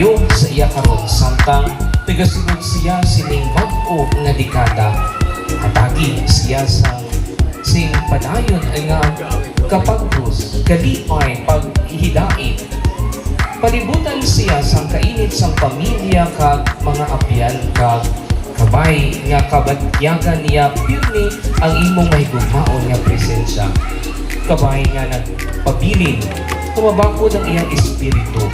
maayo sa iya karon samtang tigasunod siya sining bag-o nga dekada. Atagi siya sa sing padayon ay nga kapagpus, kalipay, paghihidain. Palibutan siya sang kainit sang pamilya kag mga apyan kag kabay nga kabatyagan niya pirmi ang imong mahigugmaon nga presensya. Kabay nga nagpabilin, tumabakod ang iyang espiritu.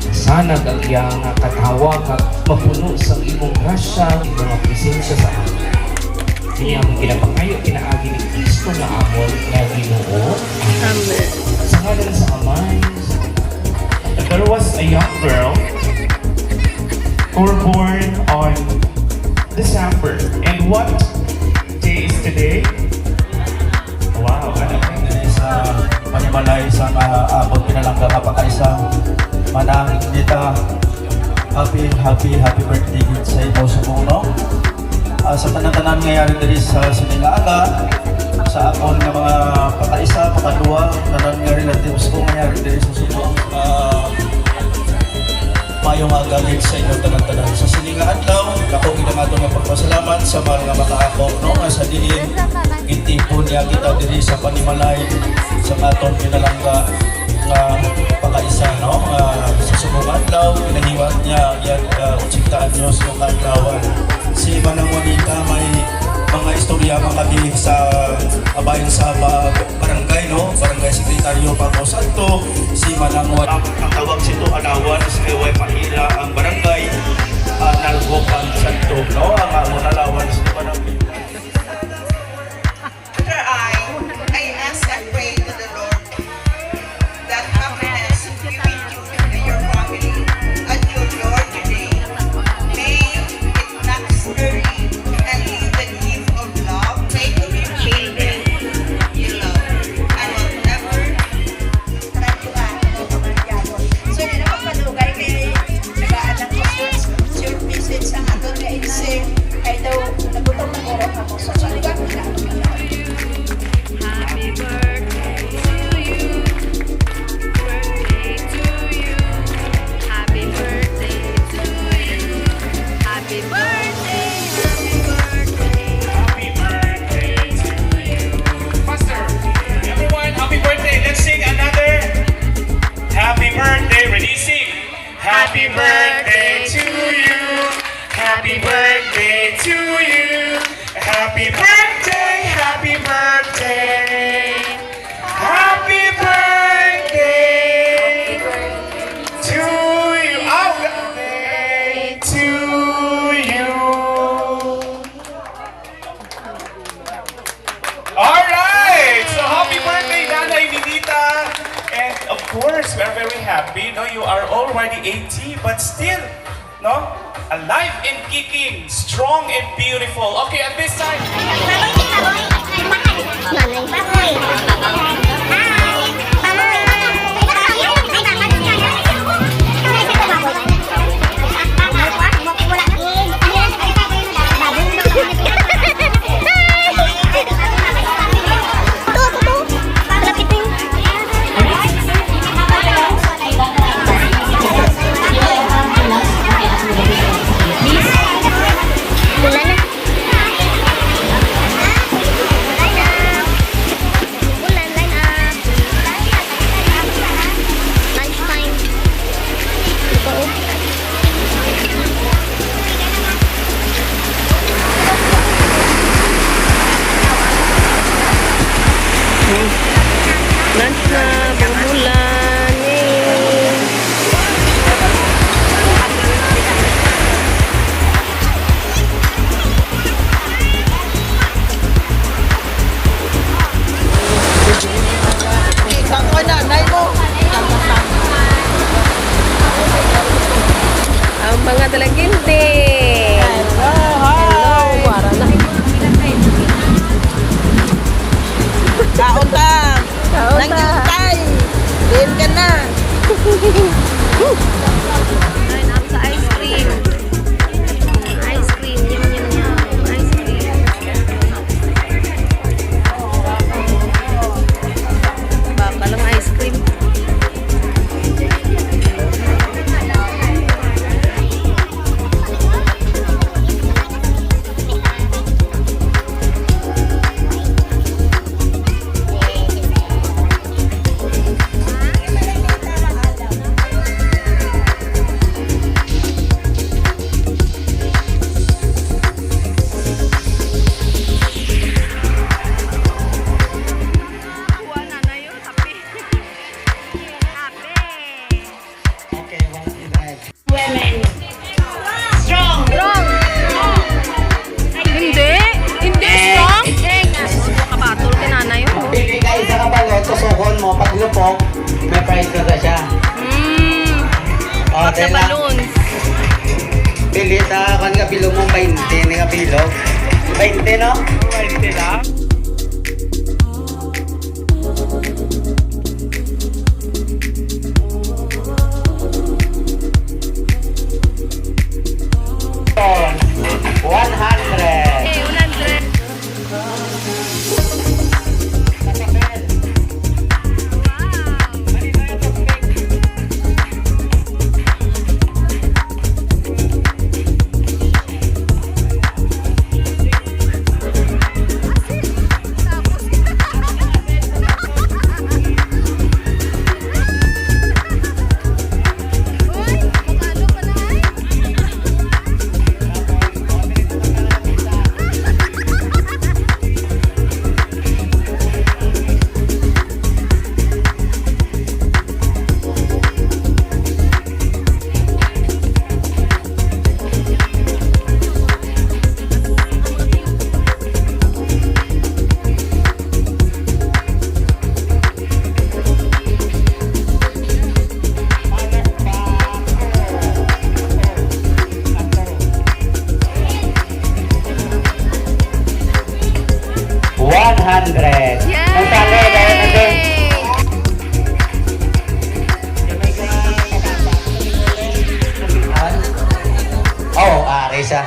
Sanag ang iyang katawa kag mapuno sa imong grasya, imong nga presensya sa amin. Kini among ginapangayo kinaagi ni Kristo nga amon nga Ginoo. Amen. Sa ngalan sa Amay. There was a young girl who were born on December. And what day is today? Wow, anak sa Panimalay sa abot pinalangga kapakaisang manangin dita. Happy birthday sa ito sa puno. Sa tanan-tanan ngayari diri sa Siningaaga, sa akon nga mga pakaisa, pakaduwa, tanan nga relatives ko ngayari diri sa Subo. Mayong agagit sa inyo tanan-tanan sa Siningaadlaw. Ako ginamato nga pagpasalamat sa mga makaako no nga sa diin gitipon niya kita diri sa Panimalay sa aton pinalangga nga pakaisa no sa Subong adlaw pinahiwat niya yan 80 anyos yung adlawan. Si Manang Juanita may mga istorya makabili sa abayan sa barangay no, barangay sekretaryo Paco Santo. Si Manang Juanita ang tawag sito alawan sa Kaway Mahira ang barangay Nalgokan Santo no, ang amon alawan sa Manang. I ask and pray to the Lord that happiness be with you and your family at your Lord today. May it not scurry and leave the gift of love. Pray to your children you love and whatever. So, yun ang palugay kay nag-aanak ko your visit sa ato na inisip ay daw nagutong ng oras ako. So, saligan ko na. Happy birthday to you. Birthday to you. Happy birthday to you. Happy birthday. Happy birthday. happy birthday to you. Pastor, everyone, happy birthday. Let's sing another happy birthday. Ready, sing. Happy birthday to you. Happy birthday to you. Happy birthday. Happy birthday. Happy birthday to you. Oh, birthday to you. Alright! So happy birthday, Nanay Ninita! And of course, we are very happy. No, you are already 80, but still, no, alive and kicking, strong and beautiful. Okay, at this time, Lunch na, bumulan. Yay! Ako na, nay mo. Ang mga dalaginte. Hello, para na. Kaon ta. Kaon ta. Nangintay. Din ka na. Ayun, ang sa ice cream. Ice cream, yum, yum, yum. Ice cream. Baka lang ice cream. na balloons. Pili sa kan nga bilog mo 20 ni nga bilog. 20 no? 20 lang. Oh, 100. Okay, 100. Oh, Risa.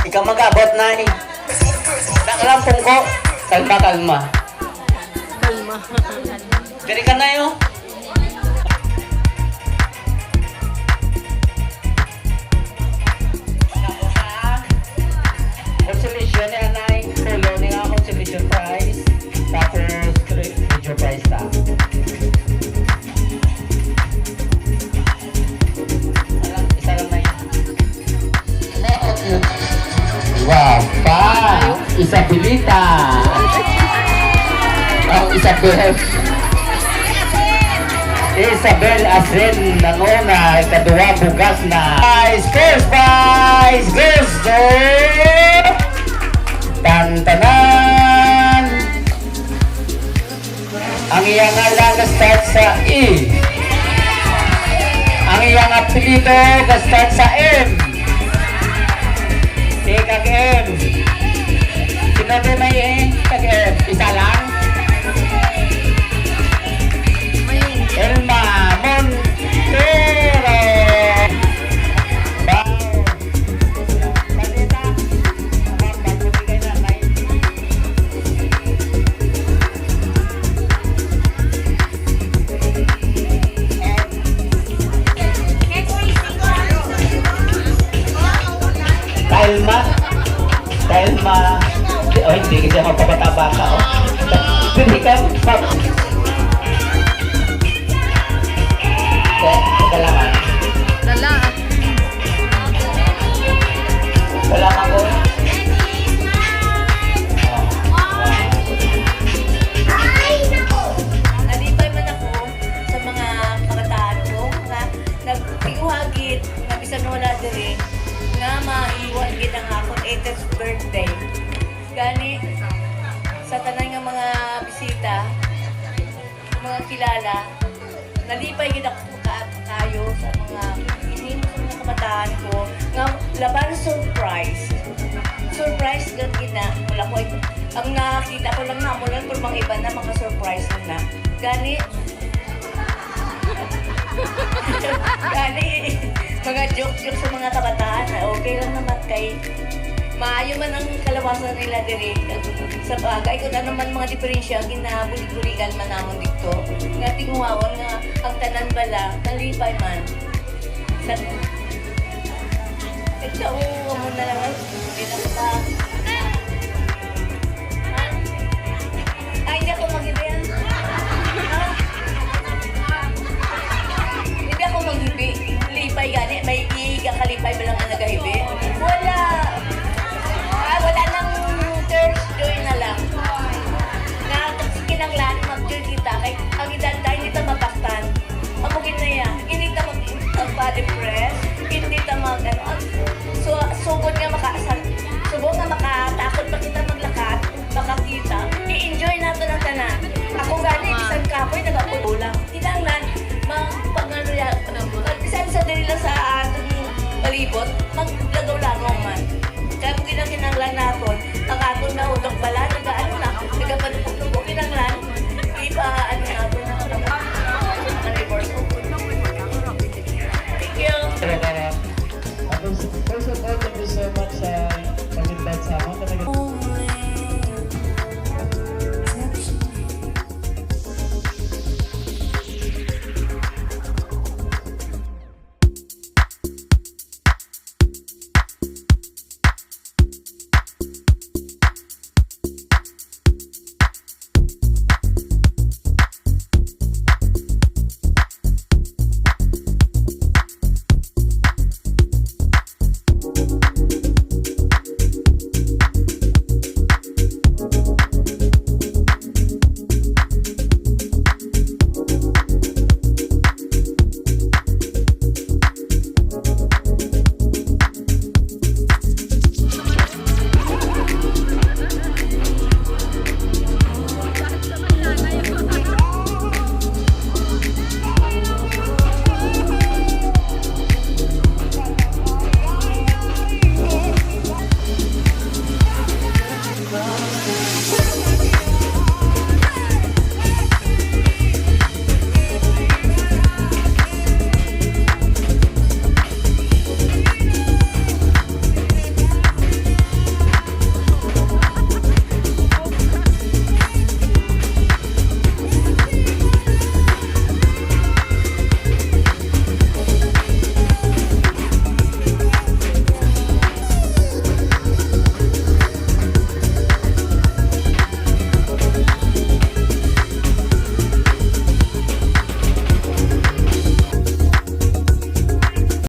Ikaw mag-abot na eh. Nakalampong ko. Kalma, kalma. Kalma. Diri ka na yun. Consolation ni Anay. Tulo ni nga consolation prize. Tapos, major prize ta. Isa lang na yun. Wow, pa! Isabelita! Oh, Isabel Asren nanguna, ikadua bugas na. First prize goes to Tantanan! Ang iyang alang start sa E. Ang iyang apelido start sa M. Kag M. Sinabi may E, kag M. Isa lang. Elma Montero. Wow. Balita. Magbibigay na tayo. Telma. Oh, hindi kasi ako pabata-bata. Hindi ka. Kailangan. Dala. Kailangan ko. Nalipay man ako sa mga kabataan ko nga nagtiguhagit nga bisan wala diri nga maiwan gid ang akong 80th birthday. Gani sa tanan nga mga bisita, mga kilala, nalipay gid ako kayo sa mga inim sa mga kabataan ko nga laban surprise. Surprise gud gid na wala ko ang nakita ko lang na mo lang mga iba na mga surprise na. Gani mga joke-joke sa mga kabataan na okay lang naman kay maayo man ang kalawasan nila diri sa bagay kung ano man mga diferensya ginabulig-buligan man namon dito nga tinguhaon nga ang tanan bala nalipay man sa ito mo na lang hindi na ba ay hindi ako maghibi hindi ako maghibi lipay gani may kalipay ba lang ang nagahibi wala wala nang Thursday na lang. Sige lang lang, mag-join kita. Kaya ang edad tayo, hindi tayo mapaktan. Amugin na yan. Hindi tayo mag-body press. Hindi tayo subod nga subod nga makatakot pa kita maglakad. Makakita. I-enjoy natin ang tanan. maghugot,